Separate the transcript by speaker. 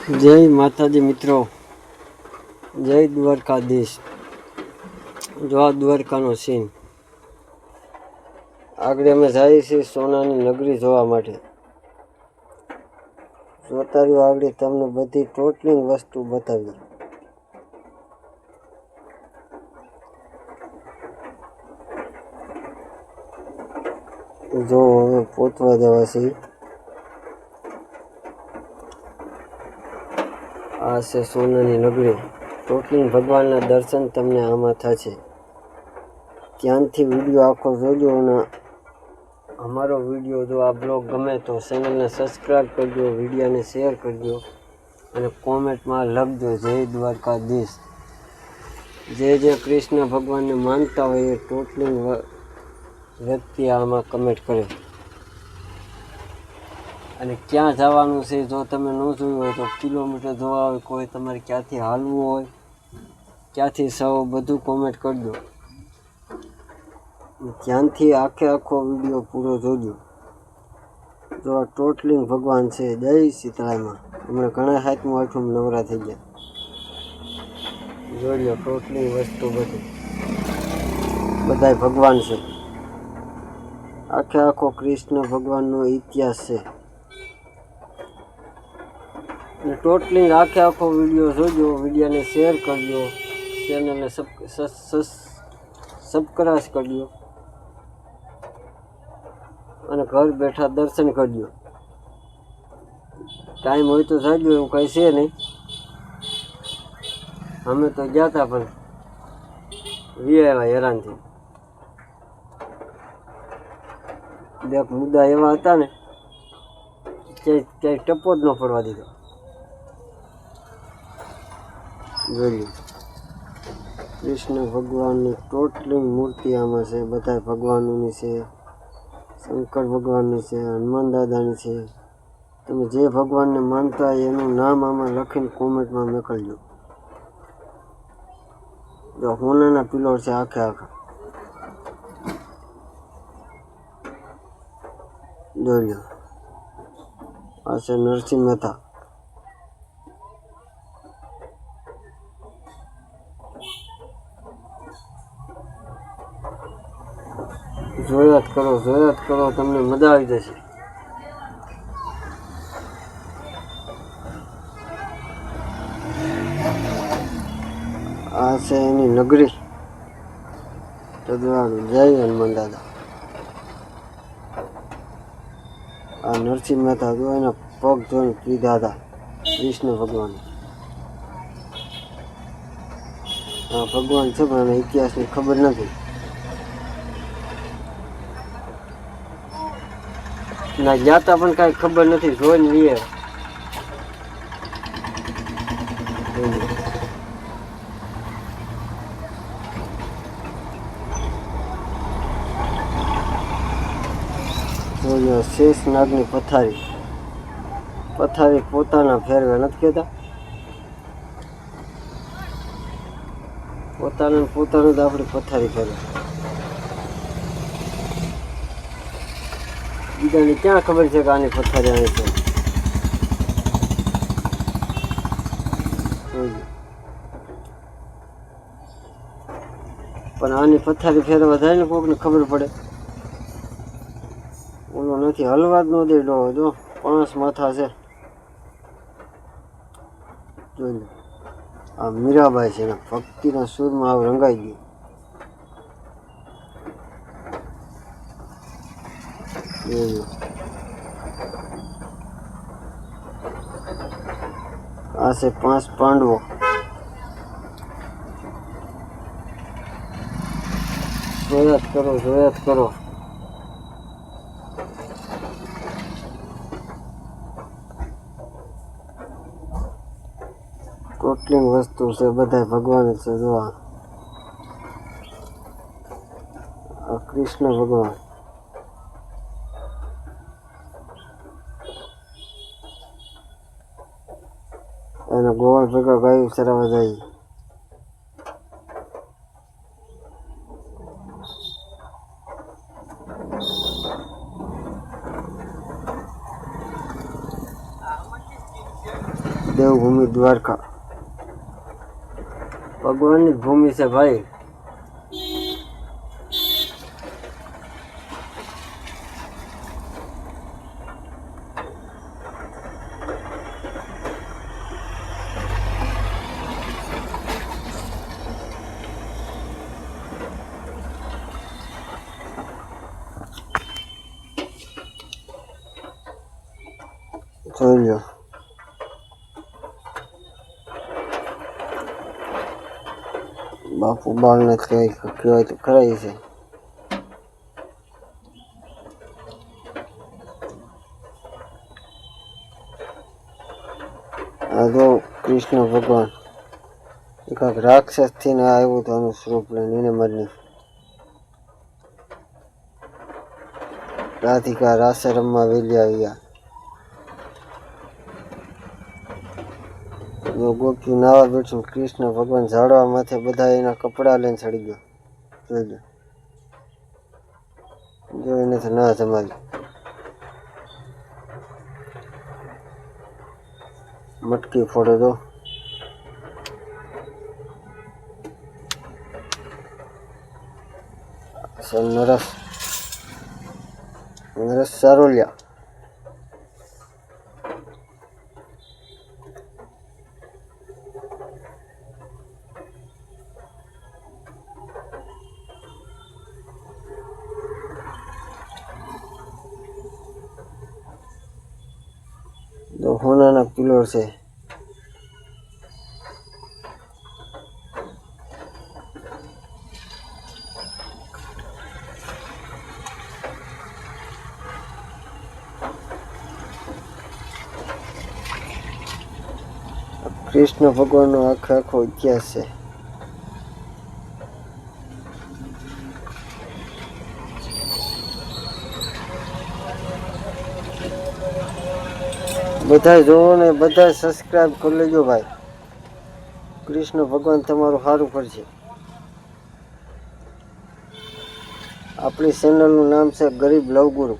Speaker 1: જય માતાજી મિત્રો, જય દ્વારકાધીશ। જો આ દ્વારકાનો સીન આગળ અમે જઈએ છીએ સોનાની નગરી જોવા માટે। જોતા રહ્યો આગળ તમને બધી ટોટલી વસ્તુ બતાવી। જો હવે પહોંચવા જવા છે। આ છે સોનાની નગરી। ટોટલી ભગવાનના દર્શન તમને આમાં થશે। ત્યાંથી વિડીયો આખો જોજો અને અમારો વિડીયો જો આ બ્લોગ ગમે તો ચેનલને સબસ્ક્રાઈબ કરજો, વિડીયોને શેર કરજો અને કોમેન્ટમાં લખજો જય દ્વારકાધીશ। જે કૃષ્ણ ભગવાનને માનતા હોય એ ટોટલી વ્યક્તિ આમાં કમેન્ટ કરે। અને ક્યાં જવાનું છે જો તમે ન જોયું હોય તો કિલોમીટર જોવા હોય, કોઈ તમારે ક્યાંથી હાલવું હોય, ક્યાંથી સૌ બધું કોમેન્ટ કરજો। ત્યાંથી આખો વિડીયો પૂરો જોજો। જો આ ટોટલી ભગવાન છે। જય સીતારામમાં। હમણાં ઘણા હાથમાં આઠમાં નવરા થઈ ગયા। જોઈ લો ટોટલી વસ્તુ બધી બધાય ભગવાન છે। આખો કૃષ્ણ ભગવાનનો ઇતિહાસ છે। અને ટોટલી આખો વિડીયો જોજો, વિડીયોને શેર કરજો, ચેનલને સબસ્ક્રાઇબ કરજો અને ઘર બેઠા દર્શન કરજો। ટાઈમ હોય તો જાજો, એવું કંઈ છે નહીં। અમે તો ગયા હતા પણ આવ્યા હેરાનથી। બે મુદ્દા એવા હતા ને ક્યાંય ટપ્પો જ ન પડવા દીધો। જોઈ કૃષ્ણ ભગવાનની ટોટલી મૂર્તિ આમાં છે। બધા ભગવાનોની છે, શંકર ભગવાનની છે, હનુમાન દાદાની છે। તમે જે ભગવાનને માનતા હોય એનું નામ આમાં લખીને કોમેન્ટમાં મોકલજો। જો હોનાના પિલોર છે આખા। જોઈ લો આ છે નરસિંહ મહેતા। જોયા જ કરો, તમને મજા આવી જશે। આ છે એની નગરી તદવાળું। જય હનુમાન દાદા। આ નરસિંહ મહેતા જો એના પગ જોઈને પીધા હતા કૃષ્ણ ભગવાન। આ ભગવાન છે પણ એના ઇતિહાસની ખબર નથી। ના જાતા પણ કાંઈ ખબર નથી, જોઈને લઈએ। જોયો શેષનાગની પથારી પોતાના ફેરવે નથી કહેતા, પોતાનું તો આપણી પથારી ફેરવે। બીજાને ક્યાં ખબર છે કે આની પથારી આવી છે। પણ આની પથારી ફેરવા જાય ને કોકને ખબર પડે। ઓલો નથી હલવા જ ન દે ડો। જો 5 માથા છે। જોઈ લો આ મીરાબાઈ છે, એના ભક્તિના સૂરમાં આવ રંગાઈ ગયું। આ છે 5 પાંડવો। જોયા જ કરો। ટોટલી વસ્તુ છે બધા ભગવાન છે। જો આ કૃષ્ણ ભગવાન। એના ગોળ ભેગા ગાયું ચરાવવા જાય। દેવભૂમિ દ્વારકા ભગવાનની ભૂમિ છે ભાઈ. જોઈ લો બાપુ બાળનાથ કહેવાય તો ખરાય છે. આ જો કૃષ્ણ ભગવાન એકાક રાક્ષસ થી ને આવ્યું તો આનું સ્વરૂપ લઈને એને મારી રાધિકા રાસરમમાં વેલી આવ્યા. ગોપી નાવા બેઠું કૃષ્ણ ભગવાન ઝાડવા માથે બધા એના કપડા લઈને ચડી ગયો. જોઈ જો એને તો ના જમાવી. મટકી ફોડે તો નરસ સારોલિયા. હોનાના પિલર છે. કૃષ્ણ ભગવાનનો આખો ઇતિહાસ છે. બધા જોવો ને બધા સબસ્ક્રાઇબ કરી લેજો ભાઈ. કૃષ્ણ ભગવાન તમારું સારું કરશે. આપણી ચેનલનું નામ છે ગરીબ લવગુરુ.